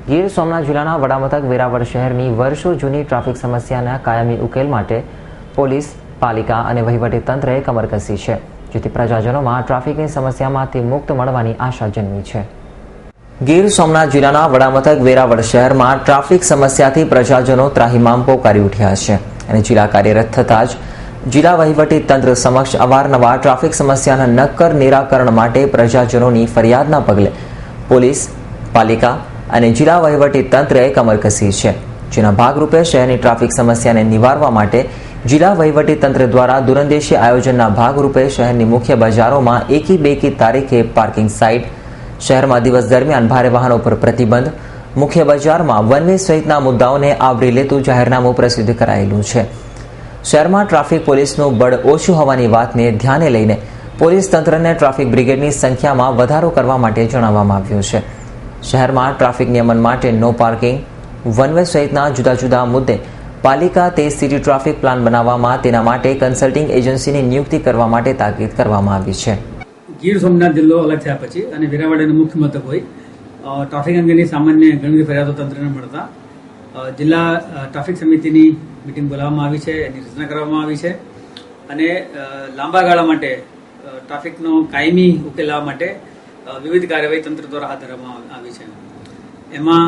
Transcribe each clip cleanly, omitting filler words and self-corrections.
ગીર સોમનાથ જિલ્લાના વડામથક વેરાવળ શહેરની વર્ષો જૂની ટ્રાફિક સમસ્યાના કાયમી ઉકેલ માટે પોલીસ, પાલિકા અને વહીવટી તંત્રએ કમર કસી છે, જેથી પ્રજાજનોમાં ટ્રાફિકની સમસ્યામાંથી મુક્ત મળવાની આશા જન્મી છે. ગીર સોમનાથ જિલ્લાના વડામથક વેરાવળ શહેરમાં ટ્રાફિક સમસ્યાથી પ્રજાજનો ત્રાહિમામ પોકારી ઉઠ્યા છે અને જિલ્લા કાર્યરત થતાં જ જિલ્લા વહીવટી તંત્ર સમક્ષ અવારનવાર ટ્રાફિક સમસ્યાના નક્કર નિરાકરણ માટે પ્રજાજનોની ફરિયાદના પગલે પોલીસ, પાલિકા અને જિલ્લા વહીવટી તંત્રએ કમર કસી છે, જેના ભાગરૂપે શહેરની ટ્રાફિક સમસ્યાને નિવારવા માટે જિલ્લા વહીવટી તંત્ર દ્વારા દૂરંદેશી આયોજનના ભાગરૂપે શહેરની મુખ્ય બજારોમાં એકી બેકી તારીખે પાર્કિંગ સાઇટ, શહેરમાં દિવસ દરમિયાન ભારે વાહનો પર પ્રતિબંધ, મુખ્ય બજારમાં વન વે સહિતના મુદ્દાઓને આવરી લેતું જાહેરનામું પ્રસિદ્ધ કરાયેલું છે. શહેરમાં ટ્રાફિક પોલીસનું બળ ઓછું હોવાની વાતને ધ્યાને લઈને પોલીસ તંત્રને ટ્રાફિક બ્રિગેડની સંખ્યામાં વધારો કરવા માટે જણાવવામાં આવ્યું છે. શહેરમાં ટ્રાફિક નિયમન માટે નો પાર્કિંગ, વન વે સહિતના જુદા જુદા મુદ્દે પાલિકા તે સિટી ટ્રાફિક પ્લાન બનાવવામાં તેના માટે કન્સલ્ટિંગ એજન્સીની નિયુક્તિ કરવા માટે તાકીદ કરવામાં આવી છે. ગીર સોમનાથ જિલ્લો અલગ થયા પછી અને વેરાવળ એનું મુખ્ય મથક હોય ટ્રાફિક અંગેની સામાન્ય ઘણી ફરિયાદો તંત્રને મળતા જિલ્લા ટ્રાફિક સમિતિની મિટિંગ બોલાવવામાં આવી છે, એની રચના કરવામાં આવી છે અને લાંબા ગાળા માટે ટ્રાફિકનો કાયમી ઉકેલ લાવવા માટે વિવિધ કાર્યવાહી તંત્ર દ્વારા હાથ ધરવામાં આવી છે. એમાં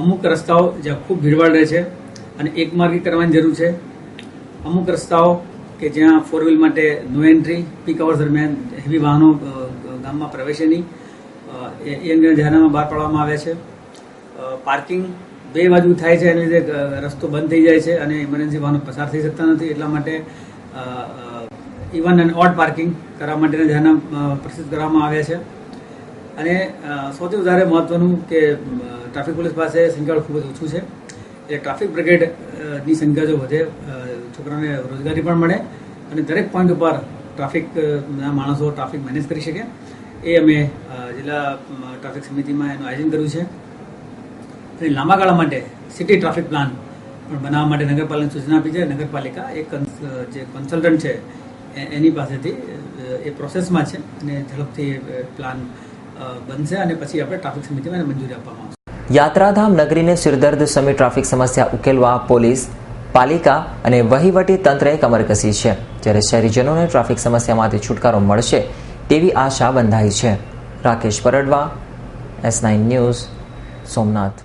અમુક રસ્તાઓ જ્યાં ખૂબ ભીડભાડ રહે છે અને એકમાર્ગી કરવાની જરૂર છે. અમુક રસ્તાઓ કે જ્યાં ફોર વ્હીલ માટે નો એન્ટ્રી, પીક અવર્સ દરમિયાન હેવી વાહનો ગામમાં પ્રવેશે નહીં, એ અંગે જાહેરનામા બહાર પાડવામાં આવ્યા છે. પાર્કિંગ બે બાજુ થાય છે, એની લીધે રસ્તો બંધ થઈ જાય છે અને ઇમરજન્સી વાહનો પસાર થઈ શકતા નથી. એટલા માટે ઇવન એન્ડ ઓડ પાર્કિંગ કરવા માટેના જાહેરનામા પ્રસિદ્ધ કરવામાં આવ્યા છે. અને સૌથી વધારે મહત્વનું કે ટ્રાફિક પોલીસ પાસે સંખ્યાબળ ખૂબ જ ઓછું છે, એટલે ટ્રાફિક બ્રિગેડની સંખ્યા જો વધે, છોકરાઓને રોજગારી પણ મળે અને દરેક પોઈન્ટ ઉપર ટ્રાફિકના માણસો ટ્રાફિક મેનેજ કરી શકે, એ અમે જિલ્લા ટ્રાફિક સમિતિમાં એનું આયોજન કર્યું છે. અને લાંબા ગાળા માટે સિટી ટ્રાફિક પ્લાન પણ બનાવવા માટે નગરપાલિકાને સૂચના આપી છે. નગરપાલિકા એક જે કન્સલ્ટન્ટ છે એની પાસેથી એ પ્રોસેસમાં છે અને ઝડપથી પ્લાન બનશે અને પછી આપણે ટ્રાફિક સમિતિમાં મંજૂરી આપવામાં આવશે. યાત્રાધામ નગરીને સિરદર્દ સમી ટ્રાફિક સમસ્યા ઉકેલવા પોલીસ, પાલિકા અને વહીવટી તંત્રએ કમર કસી છે, જ્યારે શહેરીજનોને ટ્રાફિક સમસ્યામાંથી છુટકારો મળશે તેવી આશા બંધાઈ છે. Rakesh Pardava, S9 news, Somnath.